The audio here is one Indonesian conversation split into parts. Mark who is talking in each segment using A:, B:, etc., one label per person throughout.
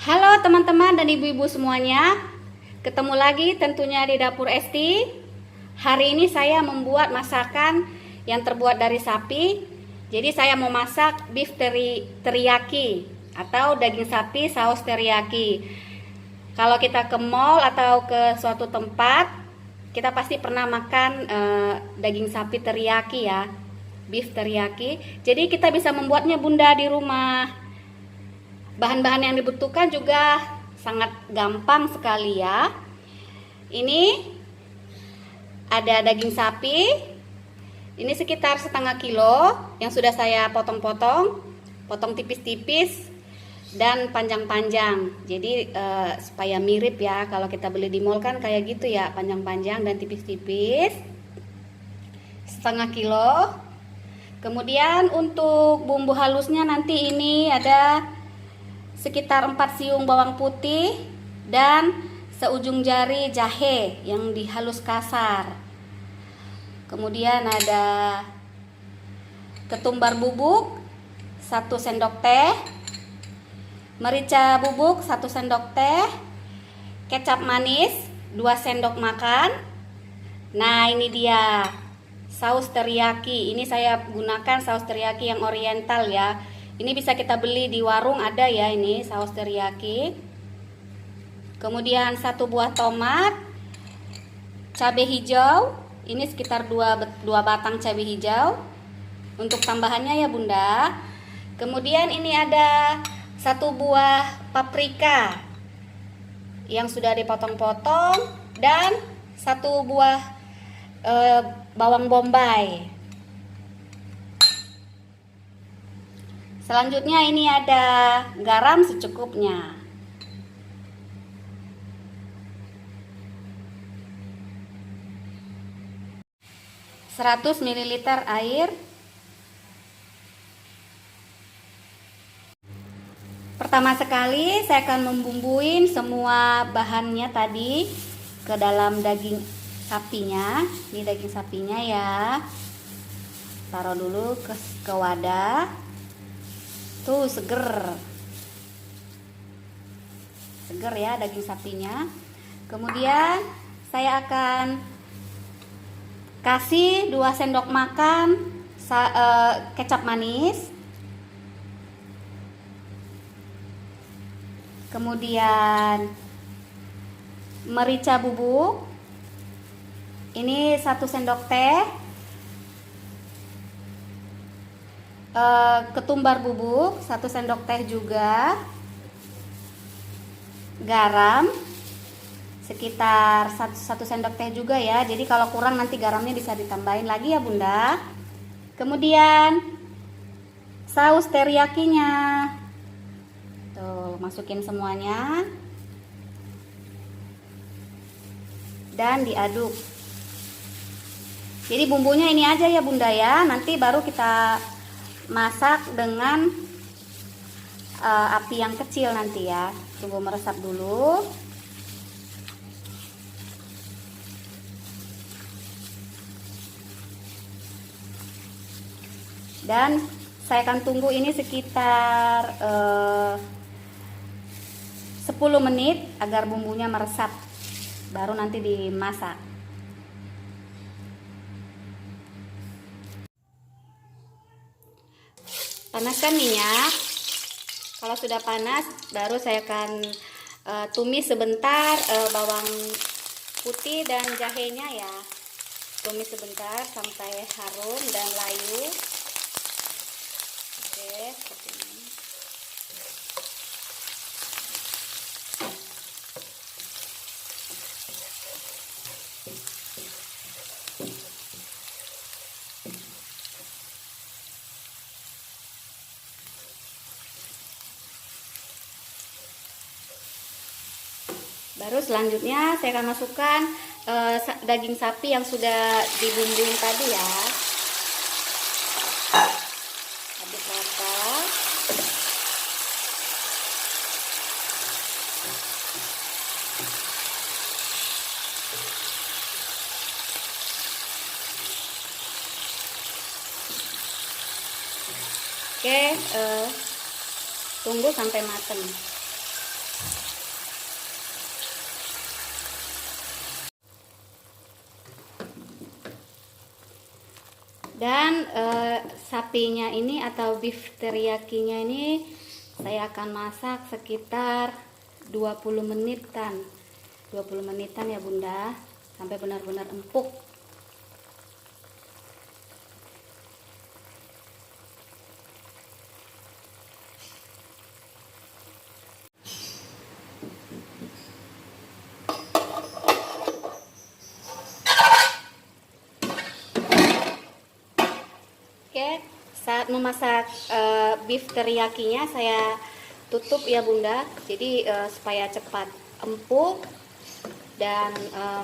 A: Halo teman-teman dan ibu-ibu semuanya, ketemu lagi tentunya di Dapur Esti. Hari ini saya membuat masakan yang terbuat dari sapi. Jadi saya mau masak beef teriyaki atau daging sapi saus teriyaki. Kalau kita ke mall atau ke suatu tempat, kita pasti pernah makan daging sapi teriyaki ya, beef teriyaki. Jadi kita bisa membuatnya bunda di rumah. Bahan-bahan yang dibutuhkan juga sangat gampang sekali ya. Ini ada daging sapi. Ini sekitar setengah kilo yang sudah saya potong-potong, potong tipis-tipis dan panjang-panjang. Jadi supaya mirip ya, kalau kita beli di mall kan kayak gitu ya, panjang-panjang dan tipis-tipis. Setengah kilo. Kemudian untuk bumbu halusnya nanti ini ada sekitar 4 siung bawang putih dan seujung jari jahe yang dihalus kasar. Kemudian ada ketumbar bubuk 1 sendok teh, merica bubuk 1 sendok teh, kecap manis 2 sendok makan. Nah, ini dia saus teriyaki. Ini saya gunakan saus teriyaki yang oriental ya. Ini bisa kita beli di warung, ada ya ini saus teriyaki. Kemudian 1 buah tomat, cabai hijau, ini sekitar 2 batang cabai hijau untuk tambahannya ya bunda. Kemudian ini ada 1 buah paprika yang sudah dipotong-potong dan 1 buah bawang bombay. Selanjutnya ini ada garam secukupnya. Seratus ml air. Pertama sekali saya akan membumbuin semua bahannya tadi ke dalam daging sapinya. Ini daging sapinya ya. Taruh dulu ke wadah. Tuh seger ya daging sapinya. Kemudian saya akan kasih 2 sendok makan kecap manis. Kemudian merica bubuk ini 1 sendok teh, ketumbar bubuk 1 sendok teh juga, garam sekitar 1 sendok teh juga ya. Jadi kalau kurang nanti garamnya bisa ditambahin lagi ya bunda. Kemudian saus teriyakinya tuh masukin semuanya dan diaduk. Jadi bumbunya ini aja ya bunda ya, nanti baru kita masak dengan api yang kecil nanti ya. Tunggu meresap dulu. Dan saya akan tunggu ini sekitar 10 menit agar bumbunya meresap, baru nanti dimasak. Panaskan minyak. Kalau sudah panas, baru saya akan tumis sebentar bawang putih dan jahenya ya. Tumis sebentar sampai harum dan layu. Oke, seperti ini. Baru selanjutnya saya akan masukkan daging sapi yang sudah dibumbuin tadi ya. Aduk rata. Oke, tunggu sampai matang. Dan sapinya ini atau beef teriyakinya ini saya akan masak sekitar 20 menitan. 20 menitan ya Bunda, sampai benar-benar empuk. Oke, saat memasak beef teriyakinya saya tutup ya Bunda, jadi supaya cepat empuk dan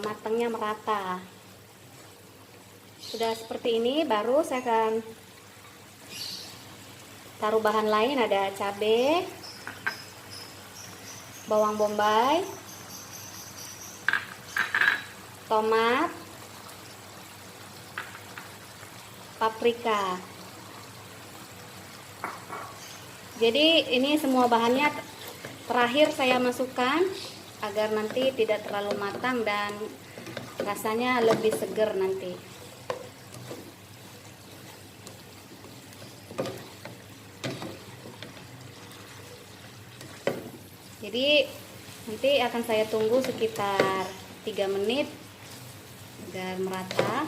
A: matangnya merata. Sudah seperti ini, baru saya akan taruh bahan lain, ada cabai, bawang bombay, tomat, paprika. Jadi ini semua bahannya terakhir saya masukkan agar nanti tidak terlalu matang dan rasanya lebih seger nanti. Jadi nanti akan saya tunggu sekitar 3 menit agar merata.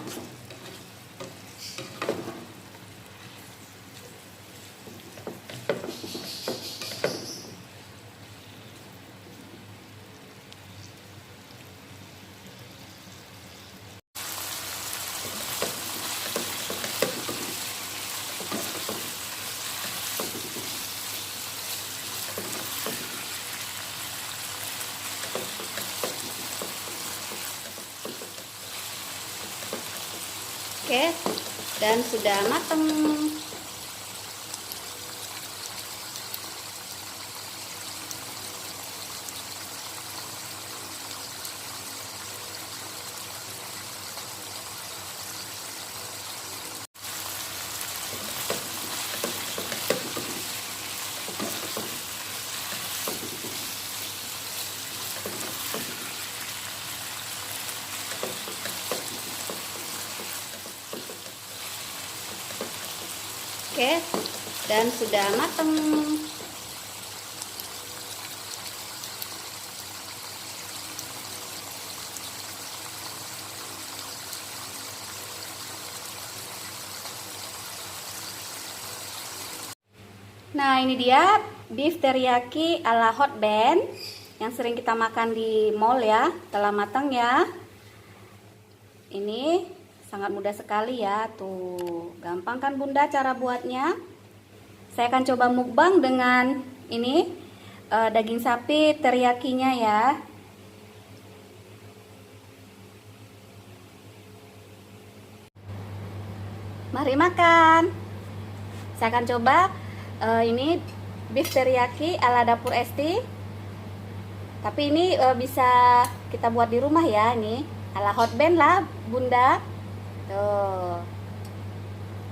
A: Oke, dan sudah matang. Oke, dan sudah matang. Nah, ini dia beef teriyaki ala hot band yang sering kita makan di mall ya. Telah matang ya. Ini sangat mudah sekali ya. Tuh, gampang kan Bunda cara buatnya? Saya akan coba mukbang dengan ini daging sapi teriyakinya ya. Mari makan. Saya akan coba ini beef teriyaki ala dapur Esti. Tapi ini bisa kita buat di rumah ya, ini ala hot band lah Bunda. Tuh.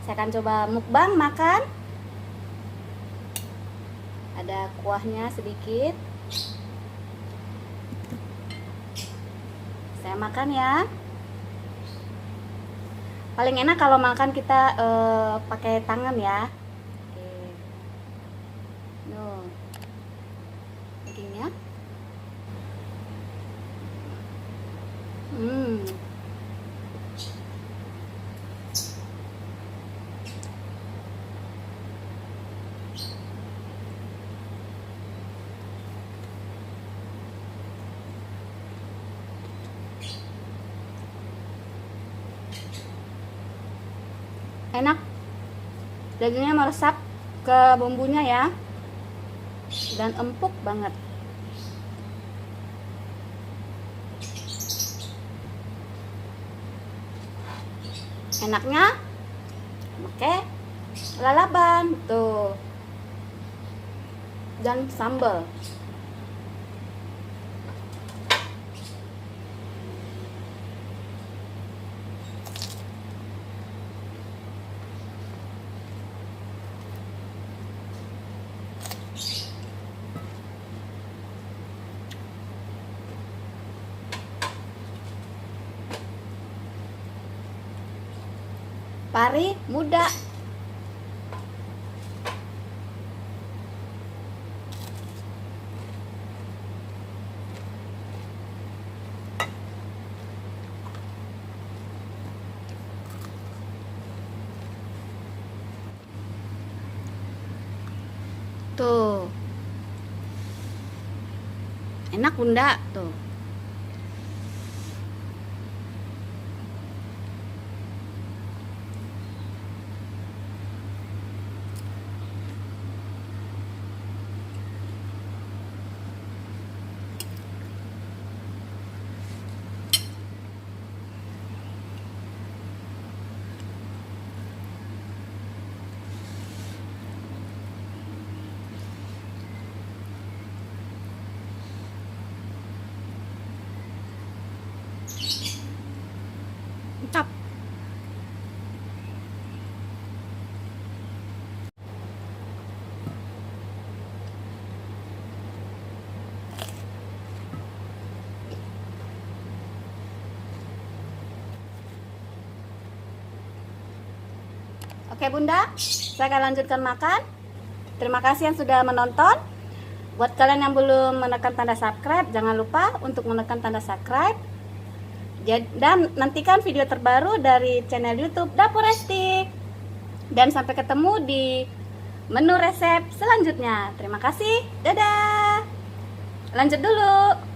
A: Saya akan coba mukbang makan. Ada kuahnya sedikit. Saya makan ya. Paling enak kalau makan kita pakai tangan ya. Oke. Nuh. Dagingnya. Enak, dagingnya meresap ke bumbunya ya, dan empuk banget. Enaknya pakai lalapan tuh dan sambal. pari muda. Tuh. Enak Bunda, tuh. Mantap. Oke Bunda, saya akan lanjutkan makan. Terima kasih yang sudah menonton. Buat kalian yang belum menekan tanda subscribe, jangan lupa untuk menekan tanda subscribe. Dan nantikan video terbaru dari channel YouTube Dapur Esti. Dan sampai ketemu di menu resep selanjutnya. Terima kasih. Dadah. Lanjut dulu.